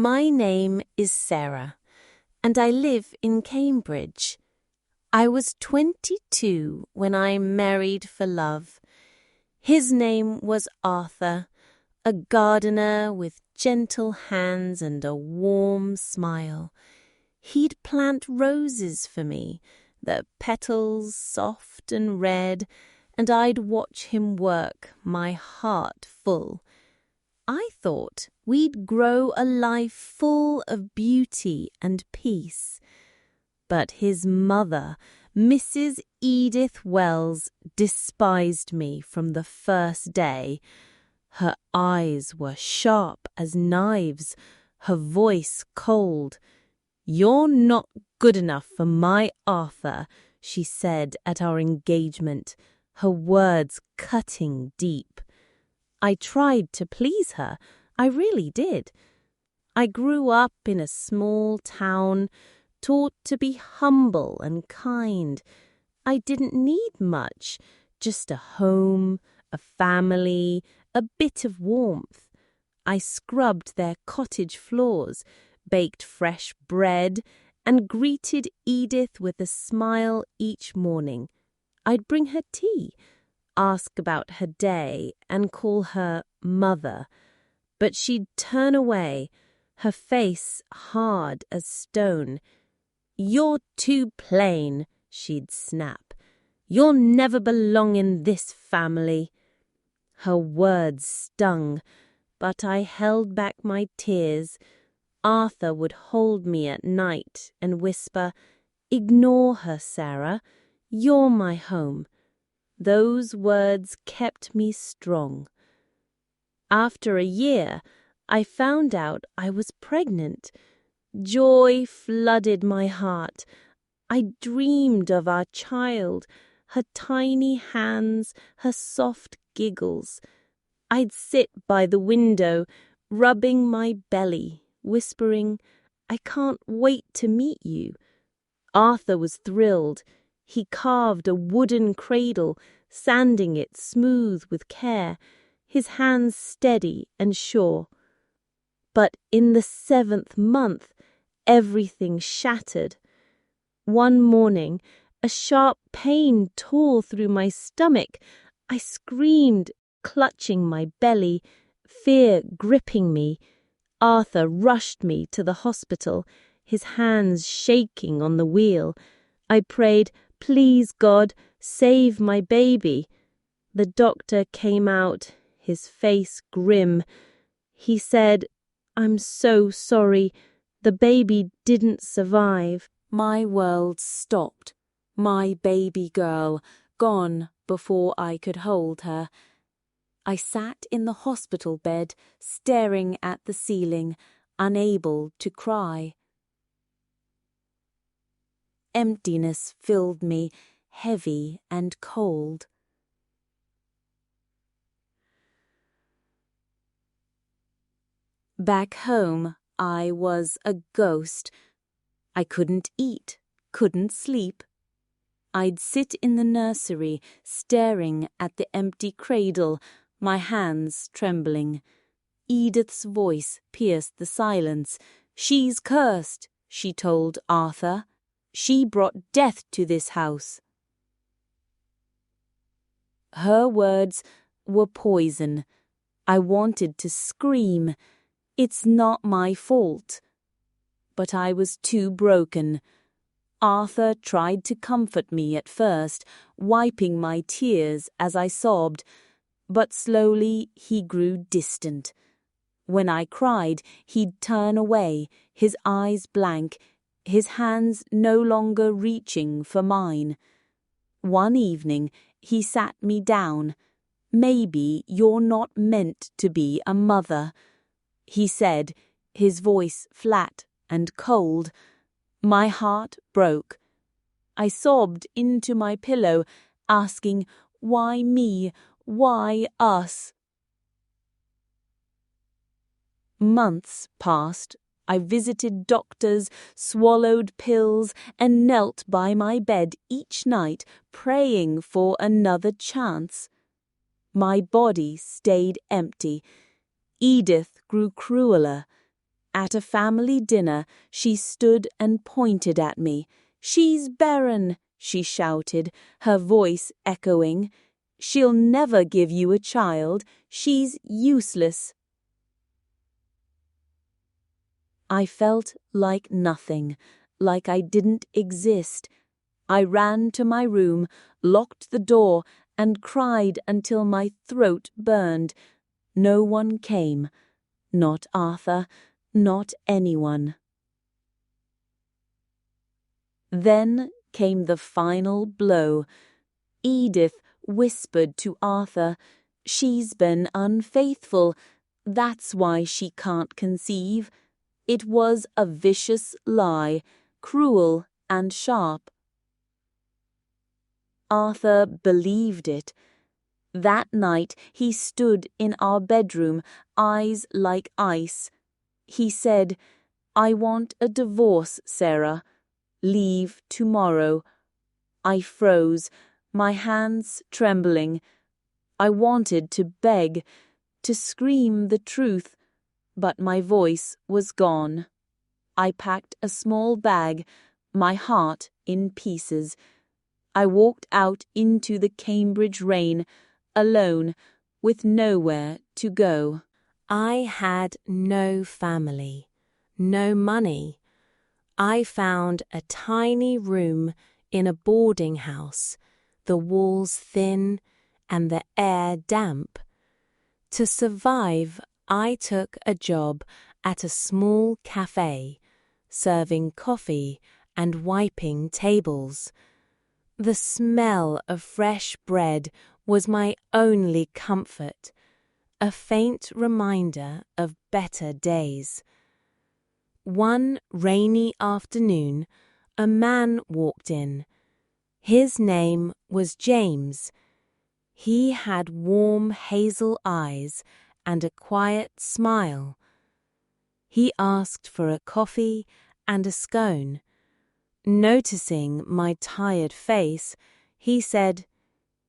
My name is Sarah, and I live in Cambridge. I was 22 when I married for love. His name was Arthur, a gardener with gentle hands and a warm smile. He'd plant roses for me, the petals soft and red, and I'd watch him work, my heart full. I thought we'd grow a life full of beauty and peace. But his mother, Mrs. Edith Wells, despised me from the first day. Her eyes were sharp as knives, her voice cold. "You're not good enough for my Arthur," she said at our engagement, her words cutting deep. I tried to please her, I really did. I grew up in a small town, taught to be humble and kind. I didn't need much, just a home, a family, a bit of warmth. I scrubbed their cottage floors, baked fresh bread, and greeted Edith with a smile each morning. I'd bring her tea, ask about her day, and call her Mother. But she'd turn away, her face hard as stone. "You're too plain," she'd snap. "You'll never belong in this family." Her words stung, but I held back my tears. Arthur would hold me at night and whisper, "Ignore her, Sarah. You're my home." Those words kept me strong. After a year, I found out I was pregnant. Joy flooded my heart. I dreamed of our child, her tiny hands, her soft giggles. I'd sit by the window, rubbing my belly, whispering, "I can't wait to meet you." Arthur was thrilled. He carved a wooden cradle, sanding it smooth with care, his hands steady and sure. But in the 7th month, everything shattered. One morning, a sharp pain tore through my stomach. I screamed, clutching my belly, fear gripping me. Arthur rushed me to the hospital, his hands shaking on the wheel. I prayed, "Please, God, save my baby." The doctor came out, his face grim. He said, "I'm so sorry. The baby didn't survive." My world stopped. My baby girl, gone before I could hold her. I sat in the hospital bed, staring at the ceiling, unable to cry. Emptiness filled me, heavy and cold. Back home, I was a ghost. I couldn't eat, couldn't sleep. I'd sit in the nursery, staring at the empty cradle, my hands trembling. Edith's voice pierced the silence. "She's cursed," she told Arthur. "She brought death to this house." Her words were poison. I wanted to scream. "It's not my fault." But I was too broken. Arthur tried to comfort me at first, wiping my tears as I sobbed, but slowly he grew distant. When I cried, he'd turn away, his eyes blank, his hands no longer reaching for mine. One evening, he sat me down. "Maybe you're not meant to be a mother," he said, his voice flat and cold. My heart broke. I sobbed into my pillow, asking, "Why me? Why us?" Months passed. I visited doctors, swallowed pills, and knelt by my bed each night, praying for another chance. My body stayed empty. Edith grew crueler. At a family dinner, she stood and pointed at me. "She's barren," she shouted, her voice echoing. "She'll never give you a child. She's useless." I felt like nothing, like I didn't exist. I ran to my room, locked the door, and cried until my throat burned. No one came. Not Arthur, not anyone. Then came the final blow. Edith whispered to Arthur, "She's been unfaithful. That's why she can't conceive." It was a vicious lie, cruel and sharp. Arthur believed it. That night he stood in our bedroom, eyes like ice. He said, "I want a divorce, Sarah. Leave tomorrow." I froze, my hands trembling. I wanted to beg, to scream the truth, but my voice was gone. I packed a small bag, my heart in pieces. I walked out into the Cambridge rain, alone, with nowhere to go. I had no family, no money. I found a tiny room in a boarding house, the walls thin and the air damp. To survive, I took a job at a small cafe, serving coffee and wiping tables. The smell of fresh bread was my only comfort, a faint reminder of better days. One rainy afternoon, a man walked in. His name was James. He had warm hazel eyes and a quiet smile. He asked for a coffee and a scone. Noticing my tired face, he said,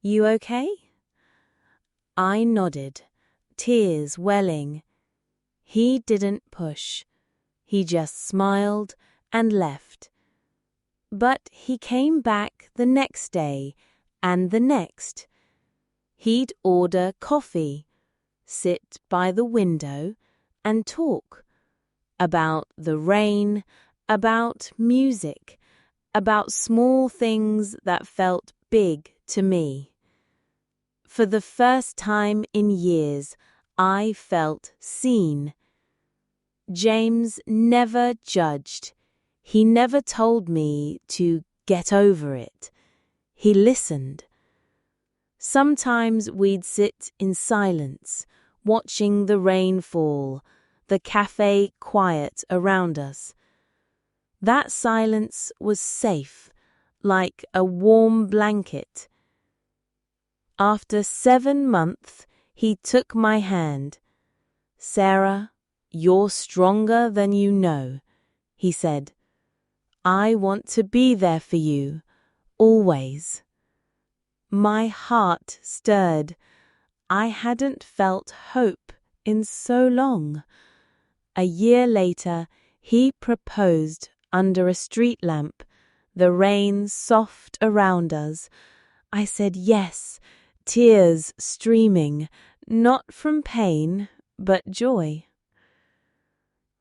"You okay?" I nodded, tears welling. He didn't push. He just smiled and left. But he came back the next day and the next. He'd order coffee, sit by the window and talk about the rain, about music, about small things that felt big to me. For the first time in years, I felt seen. James never judged. He never told me to get over it. He listened. Sometimes we'd sit in silence, watching the rain fall, the cafe quiet around us. That silence was safe, like a warm blanket. After 7 months, he took my hand. "Sarah, you're stronger than you know," he said. "I want to be there for you, always." My heart stirred. I hadn't felt hope in so long. A year later, he proposed under a street lamp, the rain soft around us. I said yes, tears streaming, not from pain, but joy.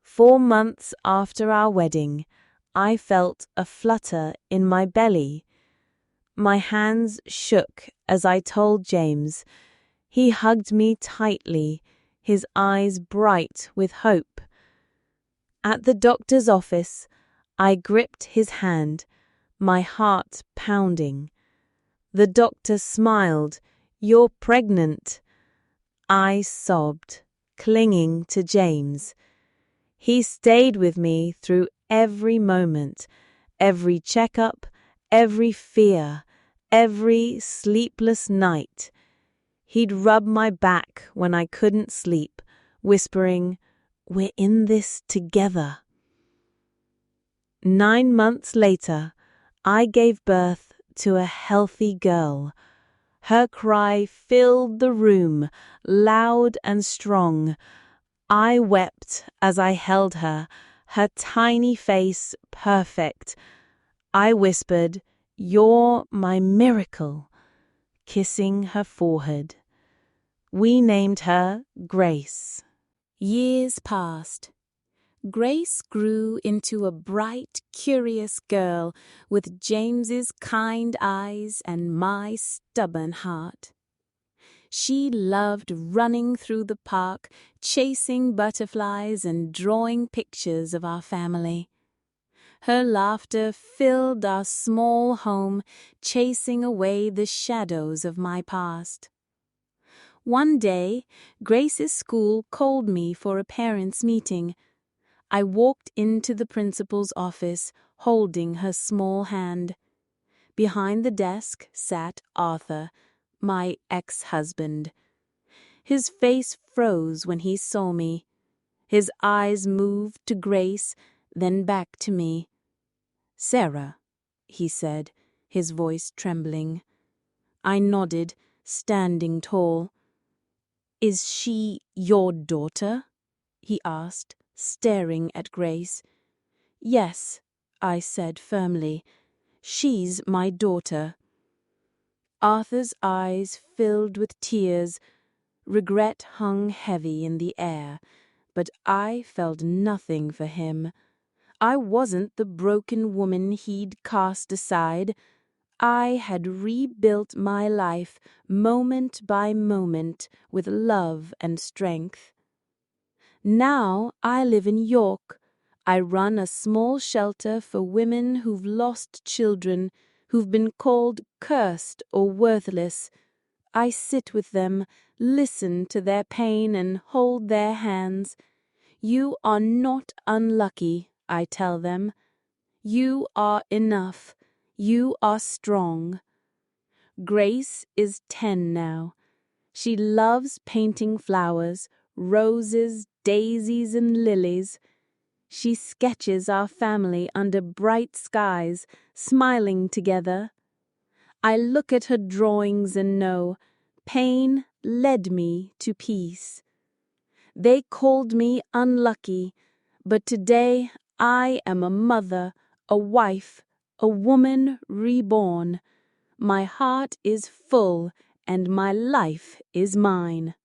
4 months after our wedding, I felt a flutter in my belly. My hands shook as I told James. He hugged me tightly, his eyes bright with hope. At the doctor's office, I gripped his hand, my heart pounding. The doctor smiled. "You're pregnant." I sobbed, clinging to James. He stayed with me through every moment, every checkup, every fear, every sleepless night. He'd rub my back when I couldn't sleep, whispering, "We're in this together." 9 months later, I gave birth to a healthy girl. Her cry filled the room, loud and strong. I wept as I held her tiny face perfect. I whispered, "You're my miracle," kissing her forehead. We named her Grace. Years passed. Grace grew into a bright, curious girl with James's kind eyes and my stubborn heart. She loved running through the park, chasing butterflies and drawing pictures of our family. Her laughter filled our small home, chasing away the shadows of my past. One day, Grace's school called me for a parents' meeting. I walked into the principal's office, holding her small hand. Behind the desk sat Arthur, my ex-husband. His face froze when he saw me. His eyes moved to Grace, then back to me. "Sarah," he said, his voice trembling. I nodded, standing tall. "Is she your daughter?" he asked, staring at Grace. "Yes," I said firmly. "She's my daughter." Arthur's eyes filled with tears. Regret hung heavy in the air, but I felt nothing for him. I wasn't the broken woman he'd cast aside. I had rebuilt my life moment by moment with love and strength. Now I live in York. I run a small shelter for women who've lost children, who've been called cursed or worthless. I sit with them, listen to their pain and hold their hands. You are not unlucky, I tell them. You are enough. You are strong. Grace is 10 now. She loves painting flowers, roses, daisies, and lilies. She sketches our family under bright skies, smiling together. I look at her drawings and know pain led me to peace. They called me unlucky, but today I am a mother, a wife, a woman reborn. My heart is full and my life is mine.